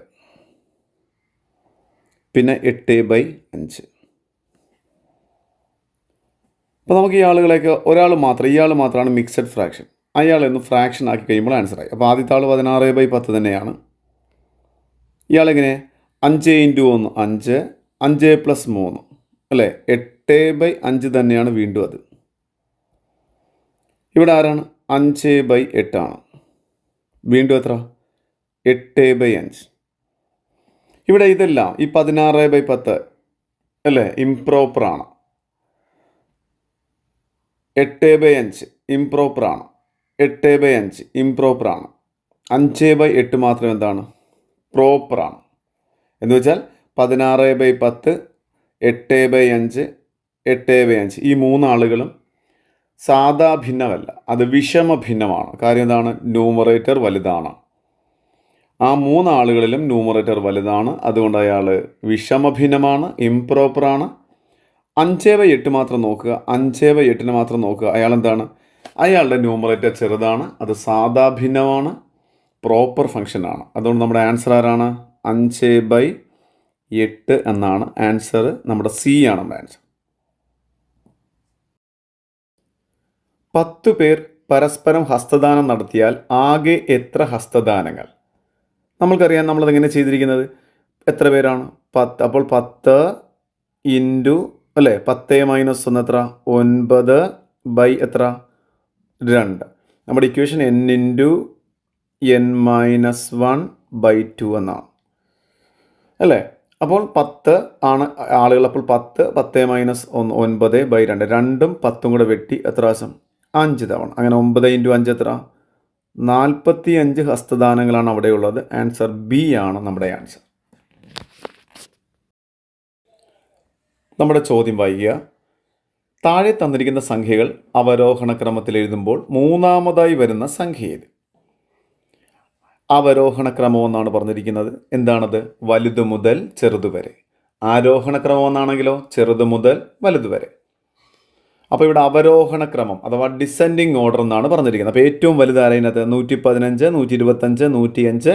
പിന്നെ 8/5. അപ്പോൾ നമുക്ക് ഈ ആളുകളെയൊക്കെ ഇയാൾ മാത്രമാണ് മിക്സഡ് ഫ്രാക്ഷൻ. അയാളൊന്ന് ഫ്രാക്ഷൻ ആക്കി കഴിയുമ്പോൾ ആൻസറായി. അപ്പോൾ ആദ്യത്തെ ആൾ 16/10 തന്നെയാണ്. ഇയാളെങ്ങനെ? 5 × 1 5, 5 + 3 അല്ലേ, 8/5 തന്നെയാണ് വീണ്ടും അത്. ഇവിടെ ആരാണ്? 5/8 ആണ്. വീണ്ടും എത്ര? 8/5. ഇവിടെ ഇതെല്ലാം ഈ 16/10 അല്ലേ ഇംപ്രോപ്പറാണ്. 8/5 ഇംപ്രോപ്പറാണ്. 8/5 ഇംപ്രോപ്പറാണ്. 5/8 മാത്രം എന്താണ്? പ്രോപ്പറാണ്. എന്ന് വെച്ചാൽ 16/10, 8/5, 8/5 ഈ 3 ആളുകളും സാധാ ഭിന്നമല്ല, അത് വിഷമ ഭിന്നമാണ്. കാര്യം എന്താണ്? ന്യൂമറേറ്റർ വലുതാണ്. ആ 3 ആളുകളിലും ന്യൂമറേറ്റർ വലുതാണ്, അതുകൊണ്ട് അയാൾ വിഷമ ഭിന്നമാണ്, ഇംപ്രോപ്പറാണ്. 5/8 മാത്രം നോക്കുക, 5/8 മാത്രം നോക്കുക. അയാൾ എന്താണ്? അയാളുടെ ന്യൂമറേറ്റർ ചെറുതാണ്, അത് സാധാ ഭിന്നമാണ്, പ്രോപ്പർ ഫംഗ്ഷനാണ്. അതുകൊണ്ട് നമ്മുടെ ആൻസർ ആരാണ്? 5/8 എന്നാണ് ആൻസർ. നമ്മുടെ സി ആണ് നമ്മുടെ ആൻസർ. 10 പേർ പരസ്പരം ഹസ്തദാനം നടത്തിയാൽ ആകെ എത്ര ഹസ്തദാനങ്ങൾ? നമ്മൾക്കറിയാം നമ്മളതെങ്ങനെ ചെയ്തിരിക്കുന്നത്. എത്ര പേരാണ്? 10. അപ്പോൾ 10 ഇൻറ്റു അല്ലേ 10 - 1 എത്ര? 9 എത്ര? 2. നമ്മുടെ ഇക്വേഷൻ n × n - 1/2 എന്നാണ് അല്ലേ. അപ്പോൾ 10 ആണ് ആളുകൾ. അപ്പോൾ 10 10 - 1 9/2. 2ഉം 10ഉം കൂടെ വെട്ടി എത്ര പ്രാവശ്യം? 5 തവണ. അങ്ങനെ 9 × 5 എത്ര? 45 ഹസ്തദാനങ്ങളാണ് അവിടെയുള്ളത്. ആൻസർ ബി ആണ് നമ്മുടെ ആൻസർ. നമ്മുടെ ചോദ്യം വായിക്കുക. താഴെ തന്നിരിക്കുന്ന സംഖ്യകൾ അവരോഹണ ക്രമത്തിൽ എഴുതുമ്പോൾ മൂന്നാമതായി വരുന്ന സംഖ്യ ഏത്? അവരോഹണ ക്രമം എന്നാണ് പറഞ്ഞിരിക്കുന്നത്. എന്താണത്? വലുത് മുതൽ ചെറുത് വരെ. ആരോഹണ ക്രമം എന്നാണെങ്കിലോ ചെറുത് മുതൽ വലുത് വരെ. അപ്പോൾ ഇവിടെ അവരോഹണ ക്രമം അഥവാ ഡിസെൻഡിങ് ഓർഡർ എന്നാണ് പറഞ്ഞിരിക്കുന്നത്. അപ്പോൾ ഏറ്റവും വലുത് ആരതിനകത്ത്? 115, 125, 105,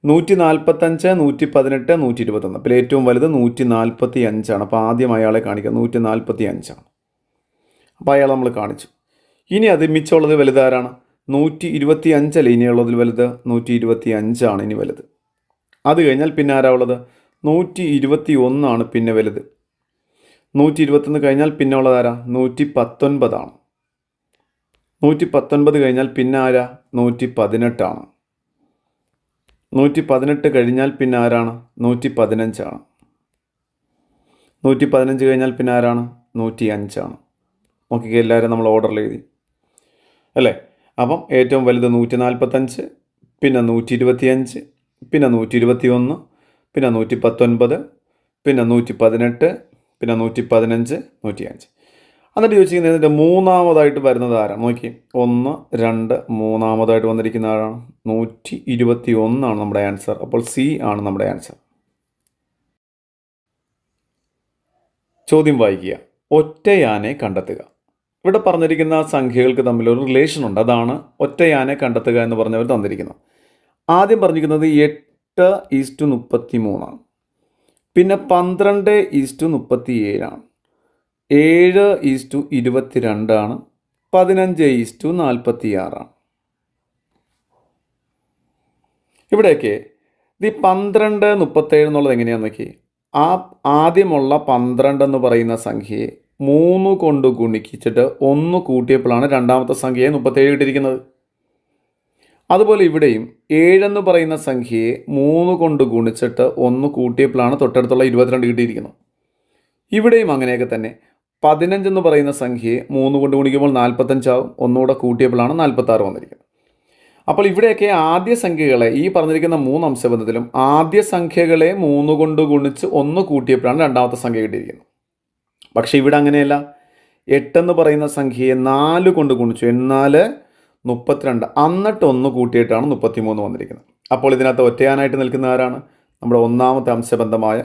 145, 118, 121. അപ്പോൾ ഏറ്റവും വലുത് 145 ആണ്. അപ്പോൾ ആദ്യം അയാളെ കാണിക്കുക. 145 ആണ്. അപ്പോൾ അയാൾ നമ്മൾ കാണിച്ചു. ഇനി അത് മിച്ചമുള്ളത് വലുതാരാണ്? 125 അല്ലേ ഇനിയുള്ളതിൽ വലുത്? 125 ആണ് ഇനി വലുത്. അത് കഴിഞ്ഞാൽ പിന്നെ ആരാ ഉള്ളത്? 121 ആണ് പിന്നെ വലുത്. 121 കഴിഞ്ഞാൽ പിന്നെ ഉള്ളത് ആരാ? 119 ആണ്. 119 കഴിഞ്ഞാൽ പിന്നെ ആരാ? 118 ആണ്. 118 കഴിഞ്ഞാൽ പിന്നെ ആരാണ്? 115 ആണ്. 115 കഴിഞ്ഞാൽ പിന്നെ ആരാണ്? 105 ആണ്. നോക്കിക്കേ, എല്ലാവരും നമ്മൾ ഓർഡറിൽ എഴുതി അല്ലേ. അപ്പം ഏറ്റവും വലുത് 145, പിന്നെ 125, പിന്നെ 121, പിന്നെ 119, പിന്നെ 118, പിന്നെ 115, 105. എന്നിട്ട് ചോദിച്ചിരിക്കുന്നത് മൂന്നാമതായിട്ട് വരുന്നത് ആരാണ്? നോക്കി, 1 2 മൂന്നാമതായിട്ട് വന്നിരിക്കുന്ന ആരാണ്? 121 ആണ് നമ്മുടെ ആൻസർ. അപ്പോൾ സി ആണ് നമ്മുടെ ആൻസർ. ചോദ്യം വായിക്കുക. ഒറ്റയാനെ കണ്ടെത്തുക. ഇവിടെ പറഞ്ഞിരിക്കുന്ന സംഖ്യകൾക്ക് തമ്മിലൊരു റിലേഷൻ ഉണ്ട്. അതാണ് ഒറ്റയാനെ കണ്ടെത്തുക എന്ന് പറഞ്ഞവർ തന്നിരിക്കുന്നത്. ആദ്യം പറഞ്ഞിരിക്കുന്നത് 8:33 ആണ്. പിന്നെ 12:37 ആണ്. 7:22 15:46. ഇവിടെയൊക്കെ ഇത് 12 37 എന്നുള്ളത് എങ്ങനെയാണെന്ന് നോക്കി. ആ ആദ്യമുള്ള 12 എന്ന് പറയുന്ന സംഖ്യയെ 3 കൊണ്ട് ഗുണിച്ചിട്ട് 1 കൂട്ടിയപ്പോഴാണ് രണ്ടാമത്തെ സംഖ്യയെ 37 കിട്ടിയിരിക്കുന്നത്. അതുപോലെ ഇവിടെയും 7 എന്ന് പറയുന്ന സംഖ്യയെ 3 കൊണ്ട് ഗുണിച്ചിട്ട് 1 കൂട്ടിയപ്പോഴാണ് തൊട്ടടുത്തുള്ള 22 കിട്ടിയിരിക്കുന്നത്. ഇവിടെയും അങ്ങനെയൊക്കെ തന്നെ 15 എന്ന് പറയുന്ന സംഖ്യയെ 3 കൊണ്ട് ഗുണിക്കുമ്പോൾ 45 ആവും. ഒന്നുകൂടെ കൂട്ടിയപ്പോഴാണ് 46 വന്നിരിക്കുന്നത്. അപ്പോൾ ഇവിടെയൊക്കെ ആദ്യ സംഖ്യകളെ ഈ പറഞ്ഞിരിക്കുന്ന 3 അംശബന്ധത്തിലും ആദ്യ സംഖ്യകളെ 3 കൊണ്ട് ഗുണിച്ച് 1 കൂട്ടിയപ്പോഴാണ് രണ്ടാമത്തെ സംഖ്യ കിട്ടിയിരിക്കുന്നത്. പക്ഷേ ഇവിടെ അങ്ങനെയല്ല. 8 എന്ന് പറയുന്ന സംഖ്യയെ 4 കൊണ്ട് ഗുണിച്ചു. 4 32, എന്നിട്ട് 1 കൂട്ടിയിട്ടാണ് 33 വന്നിരിക്കുന്നത്. അപ്പോൾ ഇതിനകത്ത് ഒറ്റയാനായിട്ട് നിൽക്കുന്ന ആരാണ്? നമ്മുടെ ഒന്നാമത്തെ അംശബന്ധമായ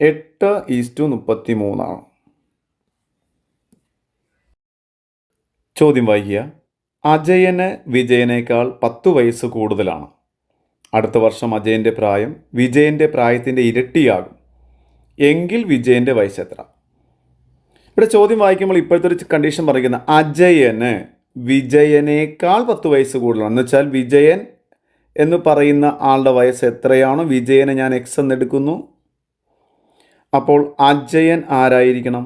8:33 ആണ്. ചോദ്യം വായിക്കുക. അജയന് വിജയനേക്കാൾ 10 വയസ്സ് കൂടുതലാണ്. അടുത്ത വർഷം അജയൻ്റെ പ്രായം വിജയൻ്റെ പ്രായത്തിൻ്റെ ഇരട്ടിയാകും. എങ്കിൽ വിജയൻ്റെ വയസ്സ് എത്ര? ഇവിടെ ചോദ്യം വായിക്കുമ്പോൾ ഇപ്പോഴത്തെ ഒരു കണ്ടീഷൻ പറയുന്ന അജയന് വിജയനേക്കാൾ 10 വയസ്സ് കൂടുതലാണ്. എന്ന് വെച്ചാൽ വിജയൻ എന്ന് പറയുന്ന ആളുടെ വയസ്സ് എത്രയാണോ വിജയനെ ഞാൻ എക്സ് എന്നെടുക്കുന്നു. അപ്പോൾ അജയൻ ആരായിരിക്കണം?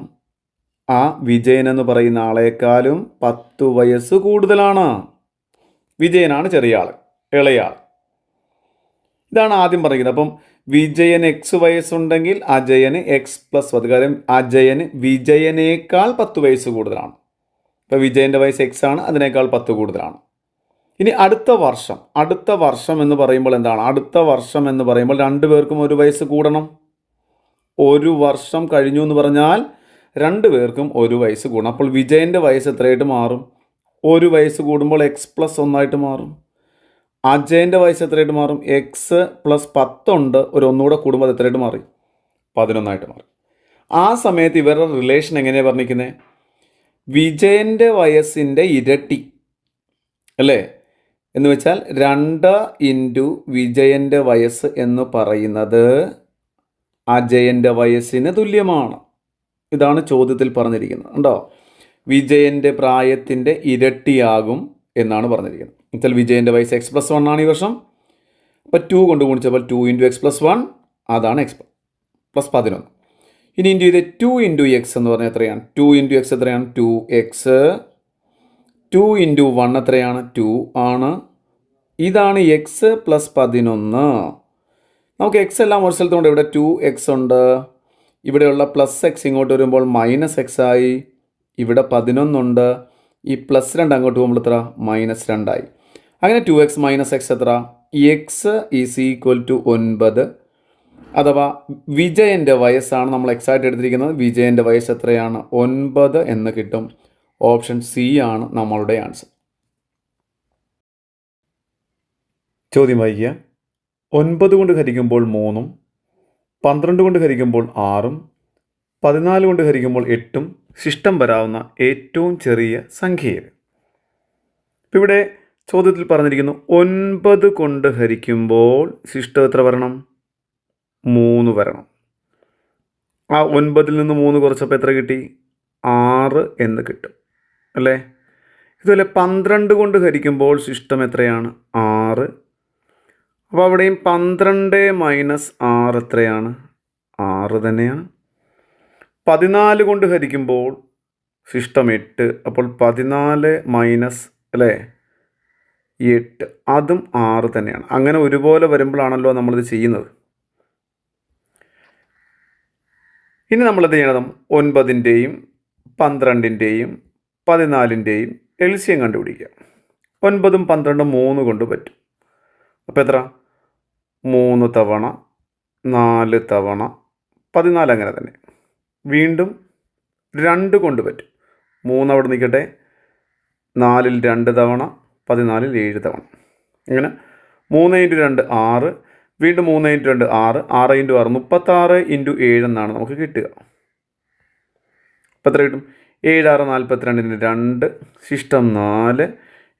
ആ വിജയൻ എന്ന് പറയുന്ന ആളെക്കാളും 10 വയസ്സ് കൂടുതലാണ്. വിജയനാണ് ചെറിയ ആൾ, ഇളയാൾ. ഇതാണ് ആദ്യം പറയുന്നത്. അപ്പം വിജയൻ എക്സ് വയസ്സുണ്ടെങ്കിൽ അജയന് x+10. കാര്യം അജയന് വിജയനേക്കാൾ 10 വയസ്സ് കൂടുതലാണ്. ഇപ്പോൾ വിജയൻ്റെ വയസ്സ് എക്സ് ആണ്, അതിനേക്കാൾ 10 കൂടുതലാണ്. ഇനി അടുത്ത വർഷം എന്ന് പറയുമ്പോൾ എന്താണ്? അടുത്ത വർഷം എന്ന് പറയുമ്പോൾ 2 പേർക്കും 1 വയസ്സ് കൂടണം. 1 വർഷം കഴിഞ്ഞു എന്ന് പറഞ്ഞാൽ 2 പേർക്കും 1 വയസ്സ് കൂടണം. അപ്പോൾ വിജയൻ്റെ വയസ്സ് എത്രയായിട്ട് മാറും? 1 വയസ്സ് കൂടുമ്പോൾ x+1 മാറും. അജയൻ്റെ വയസ്സ് എത്രയായിട്ട് മാറും? x+10 ഉണ്ട്. ഒരു ഒന്നുകൂടെ കൂടുമ്പോൾ അത് എത്രയായിട്ട് മാറി? 11 മാറി. ആ സമയത്ത് ഇവരുടെ റിലേഷൻ എങ്ങനെയാണ് പറഞ്ഞിരിക്കുന്നത്? വിജയൻ്റെ വയസ്സിൻ്റെ ഇരട്ടി അല്ലേ? എന്ന് വെച്ചാൽ 2 ഇൻറ്റു വിജയൻ്റെ വയസ്സ് എന്ന് പറയുന്നത് അജയൻ്റെ വയസ്സിന് തുല്യമാണ്. ഇതാണ് ചോദ്യത്തിൽ പറഞ്ഞിരിക്കുന്നത്. ഉണ്ടോ? വിജയൻ്റെ പ്രായത്തിൻ്റെ ഇരട്ടിയാകും എന്നാണ് പറഞ്ഞിരിക്കുന്നത്. എന്നുവെച്ചാൽ വിജയൻ്റെ വയസ്സ് x+1 ആണ് ഈ വർഷം. അപ്പോൾ 2 കൊണ്ട് ഗുണിച്ചപ്പോൾ 2 ഇൻറ്റു x+1 അതാണ് x+11. ഇനി ഇൻറ്റു ഇത് 2 ഇൻറ്റു എക്സ് എന്ന് പറഞ്ഞാൽ എത്രയാണ്? 2 ഇൻറ്റു എക്സ് എത്രയാണ്? 2x. 2 ഇൻറ്റു 1 എത്രയാണ്? 2 ആണ്. ഇതാണ് x+11. നമുക്ക് എക്സ് എല്ലാം ഒരു സ്ഥലത്തുകൊണ്ട് ഇവിടെ 2x ഉണ്ട്. ഇവിടെയുള്ള +x ഇങ്ങോട്ട് വരുമ്പോൾ -x ആയി. ഇവിടെ 11 ഉണ്ട്. ഈ +2 അങ്ങോട്ട് പോകുമ്പോൾ എത്ര? -2 ആയി. അങ്ങനെ 2x - x എത്ര? x = 9. അഥവാ വിജയൻ്റെ വയസ്സാണ് നമ്മൾ എക്സാക്റ്റ് എടുത്തിരിക്കുന്നത്. വിജയൻ്റെ വയസ്സ് എത്രയാണ്? 9 എന്ന് കിട്ടും. ഓപ്ഷൻ സി ആണ് നമ്മളുടെ ആൻസർ. ചോദ്യം വായിക്കുക. 9 കൊണ്ട് ഹരിക്കുമ്പോൾ 3ഉം 12 കൊണ്ട് ഹരിക്കുമ്പോൾ 6ഉം 14 കൊണ്ട് ഹരിക്കുമ്പോൾ 8ഉം ശിഷ്ടം വരാവുന്ന ഏറ്റവും ചെറിയ സംഖ്യയേത്? ഇപ്പം ഇവിടെ ചോദ്യത്തിൽ പറഞ്ഞിരിക്കുന്നു 9 കൊണ്ട് ഹരിക്കുമ്പോൾ ശിഷ്ടം എത്ര വരണം? 3 വരണം. ആ 9ൽ നിന്ന് 3 കുറച്ചപ്പോൾ എത്ര കിട്ടി? 6 എന്ന് കിട്ടും അല്ലേ? ഇതുപോലെ 12 കൊണ്ട് ഹരിക്കുമ്പോൾ ശിഷ്ടം എത്രയാണ്? 6. അപ്പോൾ അവിടെയും 12 - 6 എത്രയാണ്? 6 തന്നെയാണ്. 14 കൊണ്ട് ഹരിക്കുമ്പോൾ ശിഷ്ടം 8. അപ്പോൾ 14 അല്ലേ 8 അതും 6 തന്നെയാണ്. അങ്ങനെ ഒരുപോലെ വരുമ്പോഴാണല്ലോ നമ്മളിത് ചെയ്യുന്നത്. ഇനി നമ്മളത് ചെയ്യണം 9ൻ്റെയും 12ൻ്റെയും 14ൻ്റെയും എൽസിയം കണ്ടുപിടിക്കുക. 9ഉം 12ഉം 3 കൊണ്ട് പറ്റും. അപ്പോൾ എത്ര? 3 തവണ 4 തവണ 14 അങ്ങനെ തന്നെ. വീണ്ടും 2 കൊണ്ട് പറ്റും. 3 അവിടെ നിൽക്കട്ടെ. 4ൽ 2 തവണ 14ൽ 7 തവണ. ഇങ്ങനെ 3 × 2 6. വീണ്ടും 3 × 2 6. 6 × 6 36 × 7 എന്നാണ് നമുക്ക് കിട്ടുക. അപ്പോൾ എത്ര കിട്ടും? 7 6 42 2 ശിഷ്ടം 4.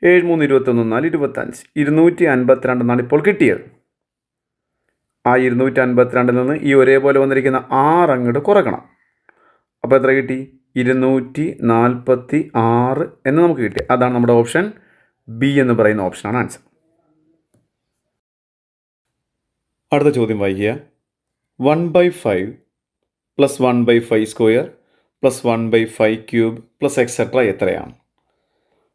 7 3 21 4 25. 252 എന്നാണ് ഇപ്പോൾ കിട്ടിയത്. ആ 252 നിന്ന് ഈ ഒരേപോലെ വന്നിരിക്കുന്ന 6 അങ്ങോട്ട് കുറക്കണം. അപ്പോൾ എത്ര കിട്ടി? 246 എന്ന് നമുക്ക് കിട്ടി. അതാണ് നമ്മുടെ ഓപ്ഷൻ ബി എന്ന് പറയുന്ന ഓപ്ഷനാണ് ആൻസർ. അടുത്ത ചോദ്യം വായിക്കുക. 1/5 plus 1/5 square plus 1/5 cube plus etcetera എത്രയാണ്?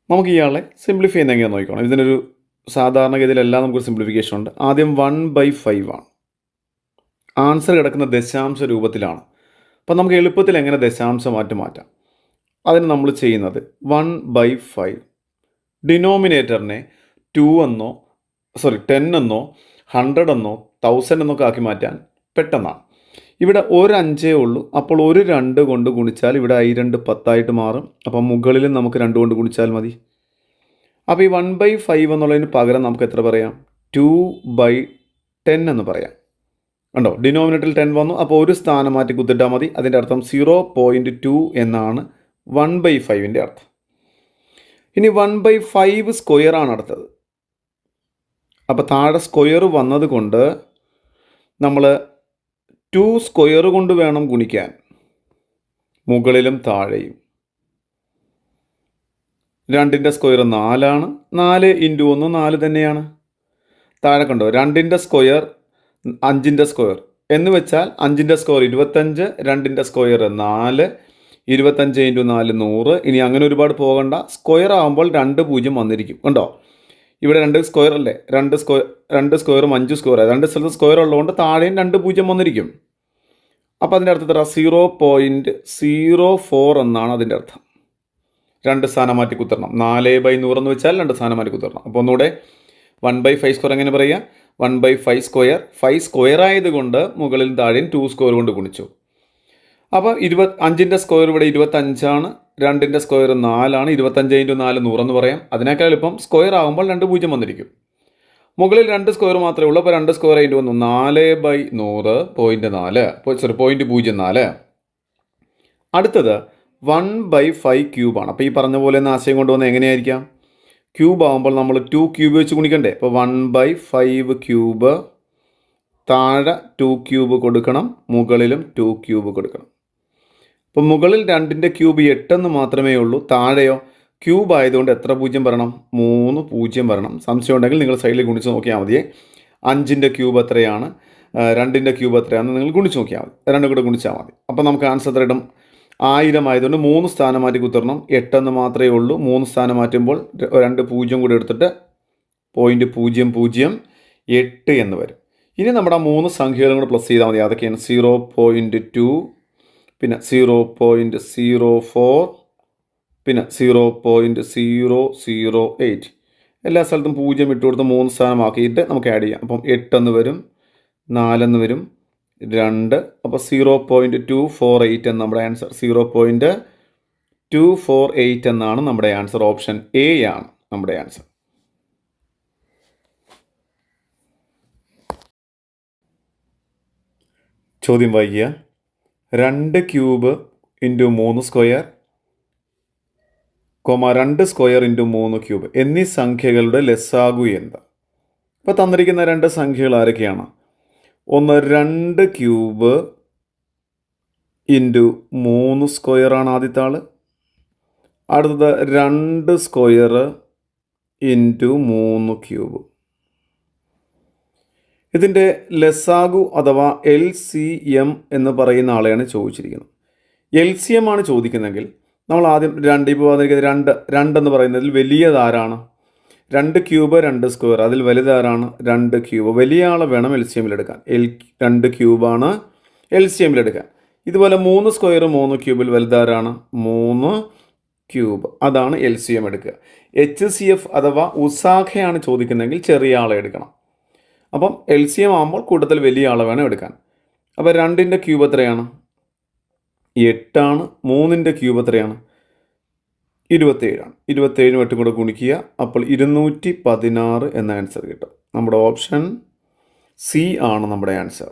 നമുക്ക് ഇയാളെ സിംപ്ലിഫൈ ചെയ്യുന്ന എങ്ങനെയാണെന്ന് നോക്കണം. ഇതിനൊരു സാധാരണഗതിയിലെല്ലാം നമുക്കൊരു സിംപ്ലിഫിക്കേഷൻ ഉണ്ട്. ആദ്യം 1/5 ആണ്. ആൻസർ കിടക്കുന്ന ദശാംശ രൂപത്തിലാണ്. അപ്പം നമുക്ക് എളുപ്പത്തിൽ എങ്ങനെ ദശാംശമായിട്ട് മാറ്റാം? അതിന് നമ്മൾ ചെയ്യുന്നത് 1/5 ഡിനോമിനേറ്ററിനെ 2 എന്നോ 10 എന്നോ 100 എന്നോ 1000 എന്നൊക്കെ ആക്കി മാറ്റാൻ പെട്ടെന്നാണ്. ഇവിടെ ഒരു 5 ഉള്ളൂ. അപ്പോൾ ഒരു 2 കൊണ്ട് ഗുണിച്ചാൽ ഇവിടെ i 2 10 മാറും. അപ്പം മുകളിലും നമുക്ക് 2 കൊണ്ട് ഗുണിച്ചാൽ മതി. അപ്പോൾ ഈ 1/5 എന്നുള്ളതിന് പകരം നമുക്ക് എത്ര പറയാം? 2/10 എന്ന് പറയാം. കണ്ടോ, ഡിനോമിനേറ്ററിൽ 10 വന്നു. അപ്പോൾ ഒരു സ്ഥാനം മാറ്റി കുത്തിട്ടാൽ മതി. അതിൻ്റെ അർത്ഥം 0.2 എന്നാണ് 1/5ൻ്റെ അർത്ഥം. ഇനി 1/5 സ്ക്വയർ ആണ് അടുത്തത്. അപ്പോൾ താഴെ സ്ക്വയർ വന്നത് കൊണ്ട് നമ്മൾ 2 സ്ക്വയർ കൊണ്ട് വേണം ഗുണിക്കാൻ, മുകളിലും താഴെയും. 2ൻ്റെ സ്ക്വയർ 4 ആണ്. 4 × 1 4 തന്നെയാണ്. താഴെ കണ്ടോ, 2ൻ്റെ സ്ക്വയർ 5ൻ്റെ സ്ക്വയർ എന്ന് വെച്ചാൽ 5ൻ്റെ സ്ക്വയർ 25, 2ൻ്റെ സ്ക്വയർ 4, 25 × 4 100. ഇനി അങ്ങനെ ഒരുപാട് പോകണ്ട. സ്ക്വയർ ആകുമ്പോൾ 2 0 വന്നിരിക്കും. കണ്ടോ, ഇവിടെ 2 സ്ക്വയർ അല്ലേ, 2 സ്ക്വയറും 5 സ്ക്വയർ, 2 സ്ഥലത്ത് സ്ക്വയർ ഉള്ളതുകൊണ്ട് താഴെയും 2 0 വന്നിരിക്കും. അപ്പോൾ അതിൻ്റെ അർത്ഥം 0.04 എന്നാണ് അതിൻ്റെ അർത്ഥം. 2 സ്ഥാനം മാറ്റി കുത്തരണം. 4/100 എന്ന് വെച്ചാൽ 2 സ്ഥാനം മാറ്റി കുത്തരണം. അപ്പോൾ ഒന്നുകൂടെ 1/5 സ്ക്വയർ എങ്ങനെ പറയുക? 1/5 സ്ക്വയർ. 5 സ്ക്വയർ ആയതുകൊണ്ട് മുകളിൽ താഴെയും 2 സ്ക്വയർ കൊണ്ട് ഗുണിച്ചു. അപ്പോൾ 5ൻ്റെ സ്ക്വയർ ഇവിടെ 25 ആണ്. 2ൻ്റെ സ്ക്വയർ 4 ആണ്. 25 × 4 100 എന്ന് പറയാം. അതിനേക്കാൾ എളുപ്പം സ്ക്വയർ ആകുമ്പോൾ 2 0 വന്നിരിക്കും. മുകളിൽ 2 സ്ക്വയർ മാത്രമേ ഉള്ളൂ. അപ്പോൾ 2 സ്ക്വയർ ആയിട്ട് വന്നു 4/100 0.04. അടുത്തത് 1/5 ക്യൂബാണ്. അപ്പോൾ ഈ പറഞ്ഞ പോലെ ഒന്ന് ആശയം കൊണ്ടുവന്ന് എങ്ങനെയായിരിക്കാം? ക്യൂബ് ആകുമ്പോൾ നമ്മൾ 2 ക്യൂബ് വെച്ച് ഗുണിക്കണ്ടേ? അപ്പോൾ 1/5 ക്യൂബ്, താഴെ 2 ക്യൂബ് കൊടുക്കണം, മുകളിലും 2 ക്യൂബ് കൊടുക്കണം. അപ്പോൾ മുകളിൽ 2ൻ്റെ ക്യൂബ് 8 എന്ന് മാത്രമേ ഉള്ളൂ. താഴെയോ ക്യൂബ് ആയതുകൊണ്ട് എത്ര 0 വരണം? 3 0 വരണം. സംശയം ഉണ്ടെങ്കിൽ നിങ്ങൾ സൈഡിൽ ഗുണിച്ച് നോക്കിയാൽ മതിയേ. 5ൻ്റെ ക്യൂബ് എത്രയാണ്, 2ൻ്റെ ക്യൂബ് എത്രയാണെന്ന് നിങ്ങൾ ഗുണിച്ച് നോക്കിയാൽ മതി. 2 കൂടെ ഗുണിച്ചാൽ മതി. അപ്പോൾ നമുക്ക് ആൻസർ എത്ര ഇടും? 1000 ആയതുകൊണ്ട് 3 സ്ഥാനം മാറ്റി കുത്തരണം. 8 എന്ന് മാത്രമേ ഉള്ളൂ. 3 സ്ഥാനം മാറ്റുമ്പോൾ 2 0 കൂടെ എടുത്തിട്ട് 0.008 എന്ന് വരും. ഇനി നമ്മുടെ 3 സംഖ്യകളും കൂടെ പ്ലസ് ചെയ്താൽ മതി. അതൊക്കെയാണ് 0.2, പിന്നെ 0.04, പിന്നെ 0.008. എല്ലാ സ്ഥലത്തും 0 ഇട്ട് കൊടുത്ത് 3 സ്ഥാനമാക്കിയിട്ട് നമുക്ക് ആഡ് ചെയ്യാം. അപ്പം 8 എന്ന് വരും, 4 എന്ന് വരും, 2. അപ്പോൾ 0.248 എന്ന് നമ്മുടെ ആൻസർ. 0.248 എന്നാണ് നമ്മുടെ ആൻസർ. ഓപ്ഷൻ എ ആണ് നമ്മുടെ ആൻസർ. ചോദ്യം വായിക്കുക. 2 ക്യൂബ് × 3 സ്ക്വയർ, 2 സ്ക്വയർ × 3 ക്യൂബ് എന്നീ സംഖ്യകളുടെ ലസാഗു എന്ത്? ഇപ്പോൾ തന്നിരിക്കുന്ന 2 സംഖ്യകൾ ആരൊക്കെയാണ്? ഒന്ന് 2 ക്യൂബ് × 3 സ്ക്വയർ ആണ് ആദ്യത്തെ ആൾ. അടുത്തത് 2 സ്ക്വയർ × 3 ക്യൂബ്. ഇതിൻ്റെ ലസാഗു അഥവാ LCM എന്ന് പറയുന്ന ആളെയാണ് ചോദിച്ചിരിക്കുന്നത്. LCM ആണ് ചോദിക്കുന്നതെങ്കിൽ നമ്മൾ ആദ്യം 2 ഇപ്പോൾ വന്നിരിക്കുന്നത് 2 എന്ന് പറയുന്നതിൽ വലിയതാരാണ്? 2 ക്യൂബ് 2 സ്ക്വയർ, അതിൽ വലുതാരാണ്? 2 ക്യൂബ്. വലിയ ആളെ വേണം LCMലെടുക്കാൻ. 2 ക്യൂബാണ് LCMലെടുക്കാൻ. ഇതുപോലെ 3 സ്ക്വയർ 3 ക്യൂബിൽ വലുതാരാണ്? 3 ക്യൂബ്. അതാണ് LCM എടുക്കുക. HCF അഥവാ ഉസാഖയാണ് ചോദിക്കുന്നതെങ്കിൽ ചെറിയ ആളെ എടുക്കണം. അപ്പം LCM ആകുമ്പോൾ കൂട്ടത്തിൽ വലിയ ആളെ വേണം എടുക്കാൻ. അപ്പോൾ 2ൻ്റെ ക്യൂബ് എത്രയാണ്? 8 ആണ്. 3ൻ്റെ ക്യൂബ് എത്രയാണ്? 27 ആണ്. 27 8 കൂടെ ഗുണിക്കുക. അപ്പോൾ 216 എന്ന ആൻസർ കിട്ടും. നമ്മുടെ ഓപ്ഷൻ സി ആണ് നമ്മുടെ ആൻസർ.